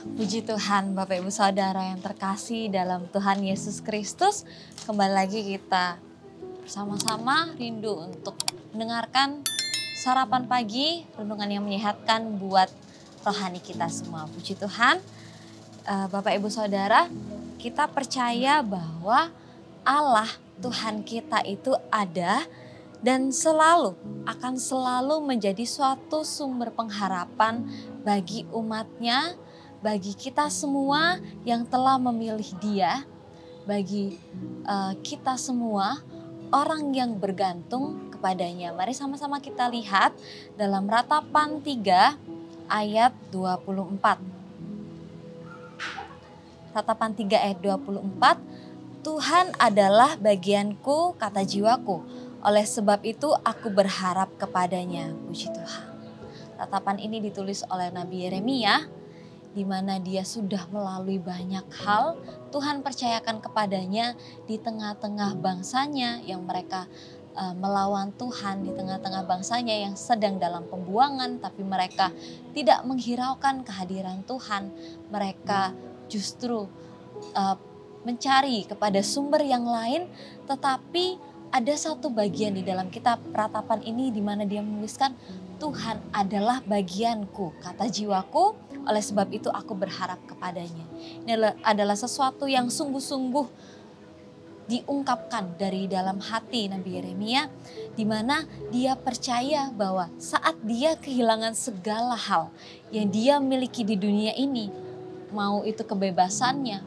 Puji Tuhan Bapak Ibu Saudara yang terkasih dalam Tuhan Yesus Kristus. Kembali lagi kita bersama-sama rindu untuk mendengarkan sarapan pagi, renungan yang menyehatkan buat rohani kita semua. Puji Tuhan, Bapak Ibu Saudara, kita percaya bahwa Allah Tuhan kita itu ada dan akan selalu menjadi suatu sumber pengharapan bagi umatnya, bagi kita semua yang telah memilih Dia, bagi kita semua orang yang bergantung kepadanya. Mari sama-sama kita lihat dalam Ratapan 3 ayat 24. Ratapan 3 ayat 24, Tuhan adalah bagianku, kata jiwaku. Oleh sebab itu aku berharap kepadanya. Puji Tuhan. Ratapan ini ditulis oleh Nabi Yeremia, di mana dia sudah melalui banyak hal. Tuhan percayakan kepadanya di tengah-tengah bangsanya yang mereka melawan Tuhan, di tengah-tengah bangsanya yang sedang dalam pembuangan, tapi mereka tidak menghiraukan kehadiran Tuhan. Mereka justru mencari kepada sumber yang lain, tetapi ada satu bagian di dalam kitab Ratapan ini di mana dia menuliskan, Tuhan adalah bagianku, kata jiwaku, oleh sebab itu aku berharap kepadanya. Ini adalah sesuatu yang sungguh-sungguh diungkapkan dari dalam hati Nabi Yeremia, di mana dia percaya bahwa saat dia kehilangan segala hal yang dia miliki di dunia ini, mau itu kebebasannya,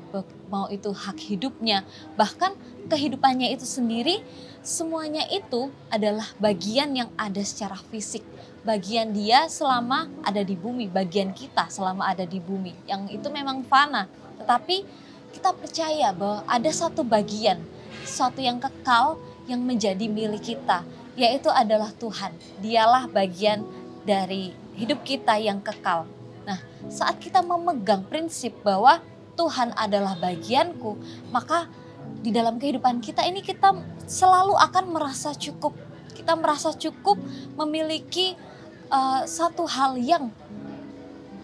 mau itu hak hidupnya, bahkan kehidupannya itu sendiri, semuanya itu adalah bagian yang ada secara fisik. Bagian dia selama ada di bumi, bagian kita selama ada di bumi. Yang itu memang fana, tetapi kita percaya bahwa ada satu bagian, sesuatu yang kekal yang menjadi milik kita, yaitu adalah Tuhan. Dialah bagian dari hidup kita yang kekal. Nah, saat kita memegang prinsip bahwa Tuhan adalah bagianku, maka di dalam kehidupan kita ini kita selalu akan merasa cukup. Kita merasa cukup memiliki satu hal yang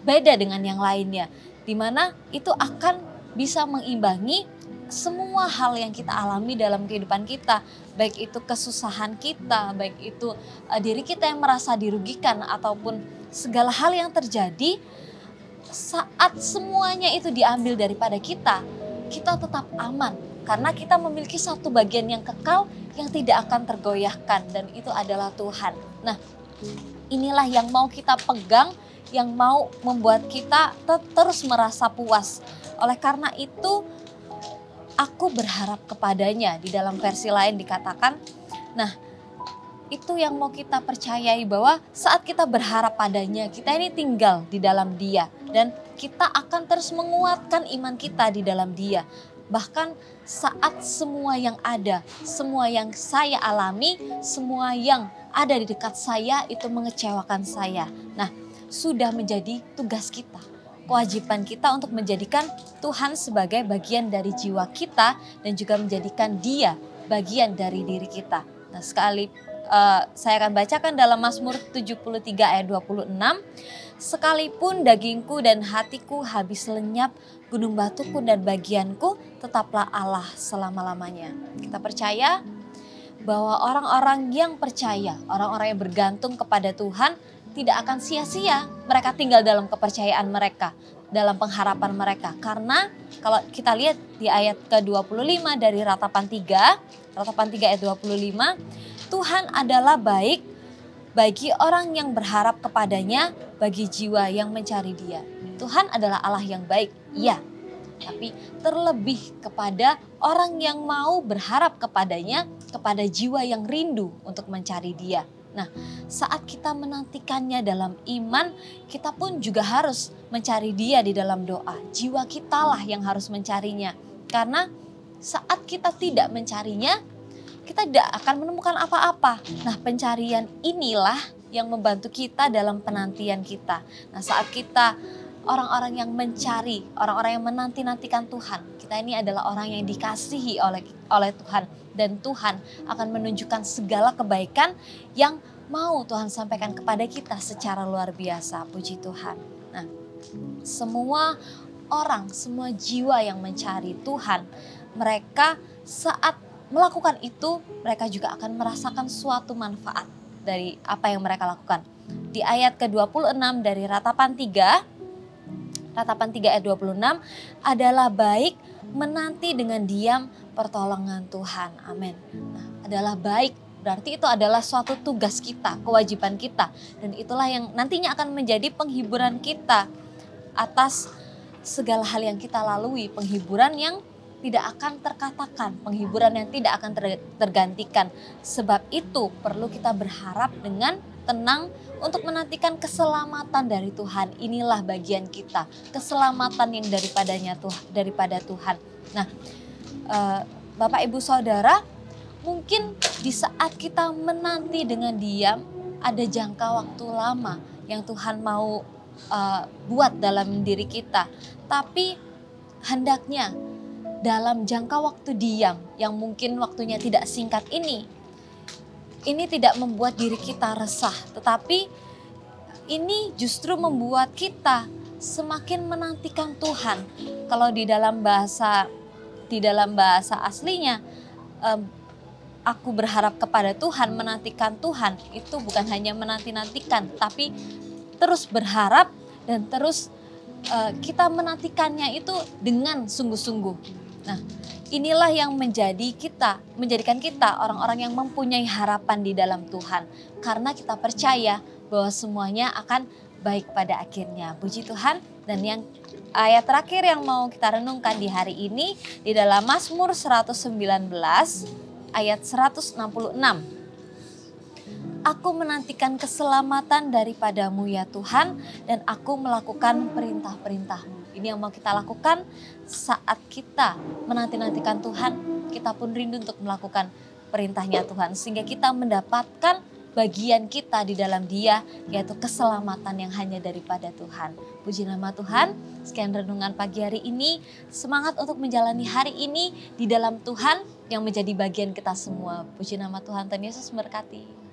beda dengan yang lainnya, di mana itu akan bisa mengimbangi semua hal yang kita alami dalam kehidupan kita, baik itu kesusahan kita, baik itu diri kita yang merasa dirugikan, ataupun segala hal yang terjadi. Saat semuanya itu diambil daripada kita, kita tetap aman karena kita memiliki satu bagian yang kekal yang tidak akan tergoyahkan, dan itu adalah Tuhan. Nah, inilah yang mau kita pegang, yang mau membuat kita terus merasa puas. Oleh karena itu, aku berharap kepadanya. Di dalam versi lain dikatakan, nah itu yang mau kita percayai, bahwa saat kita berharap padanya, kita ini tinggal di dalam Dia. Dan kita akan terus menguatkan iman kita di dalam Dia. Bahkan saat semua yang ada, semua yang saya alami, semua yang ada di dekat saya itu mengecewakan saya. Nah, sudah menjadi tugas kita, kewajiban kita untuk menjadikan Tuhan sebagai bagian dari jiwa kita dan juga menjadikan Dia bagian dari diri kita. Nah, saya akan bacakan dalam Mazmur 73 ayat 26. Sekalipun dagingku dan hatiku habis lenyap, gunung batuku dan bagianku, tetaplah Allah selama-lamanya. Kita percaya bahwa orang-orang yang percaya, orang-orang yang bergantung kepada Tuhan tidak akan sia-sia mereka tinggal dalam kepercayaan mereka, dalam pengharapan mereka. Karena kalau kita lihat di ayat ke-25 dari Ratapan 3 ayat 25, Tuhan adalah baik bagi orang yang berharap kepadanya, bagi jiwa yang mencari Dia. Tuhan adalah Allah yang baik, iya. Tapi terlebih kepada orang yang mau berharap kepadanya, kepada jiwa yang rindu untuk mencari Dia. Nah, saat kita menantikannya dalam iman, kita pun juga harus mencari Dia di dalam doa. Jiwa kita lah yang harus mencarinya. Karena saat kita tidak mencarinya, kita tidak akan menemukan apa-apa. Nah, pencarian inilah yang membantu kita dalam penantian kita. Nah, saat kita orang-orang yang mencari, orang-orang yang menanti-nantikan Tuhan, kita ini adalah orang yang dikasihi oleh Tuhan. Dan Tuhan akan menunjukkan segala kebaikan yang mau Tuhan sampaikan kepada kita secara luar biasa. Puji Tuhan. Nah, semua orang, semua jiwa yang mencari Tuhan, mereka saat melakukan itu, mereka juga akan merasakan suatu manfaat dari apa yang mereka lakukan. Di ayat ke-26 dari Ratapan 3 ayat 26, adalah baik menanti dengan diam pertolongan Tuhan. Amin. Nah, adalah baik, berarti itu adalah suatu tugas kita, kewajiban kita. Dan itulah yang nantinya akan menjadi penghiburan kita atas segala hal yang kita lalui, penghiburan yang tidak akan terkatakan, penghiburan yang tidak akan tergantikan. Sebab itu perlu kita berharap dengan tenang untuk menantikan keselamatan dari Tuhan. Inilah bagian kita, keselamatan yang daripada Tuhan. Nah, Bapak Ibu Saudara, mungkin di saat kita menanti dengan diam, ada jangka waktu lama yang Tuhan mau buat dalam diri kita. Tapi hendaknya dalam jangka waktu diam yang mungkin waktunya tidak singkat ini tidak membuat diri kita resah, tetapi ini justru membuat kita semakin menantikan Tuhan. Kalau di dalam bahasa aslinya, aku berharap kepada Tuhan, menantikan Tuhan itu bukan hanya menanti-nantikan, tapi terus berharap dan terus kita menantikannya itu dengan sungguh-sungguh. Nah, inilah yang menjadikan kita orang-orang yang mempunyai harapan di dalam Tuhan. Karena kita percaya bahwa semuanya akan baik pada akhirnya. Puji Tuhan. Dan yang ayat terakhir yang mau kita renungkan di hari ini di dalam Mazmur 119 ayat 166. Aku menantikan keselamatan daripadamu ya Tuhan, dan aku melakukan perintah-perintahmu. Ini yang mau kita lakukan saat kita menanti-nantikan Tuhan. Kita pun rindu untuk melakukan perintahnya Tuhan. Sehingga kita mendapatkan bagian kita di dalam Dia, yaitu keselamatan yang hanya daripada Tuhan. Puji nama Tuhan. Sekian renungan pagi hari ini. Semangat untuk menjalani hari ini di dalam Tuhan yang menjadi bagian kita semua. Puji nama Tuhan. Tuhan Yesus memberkati.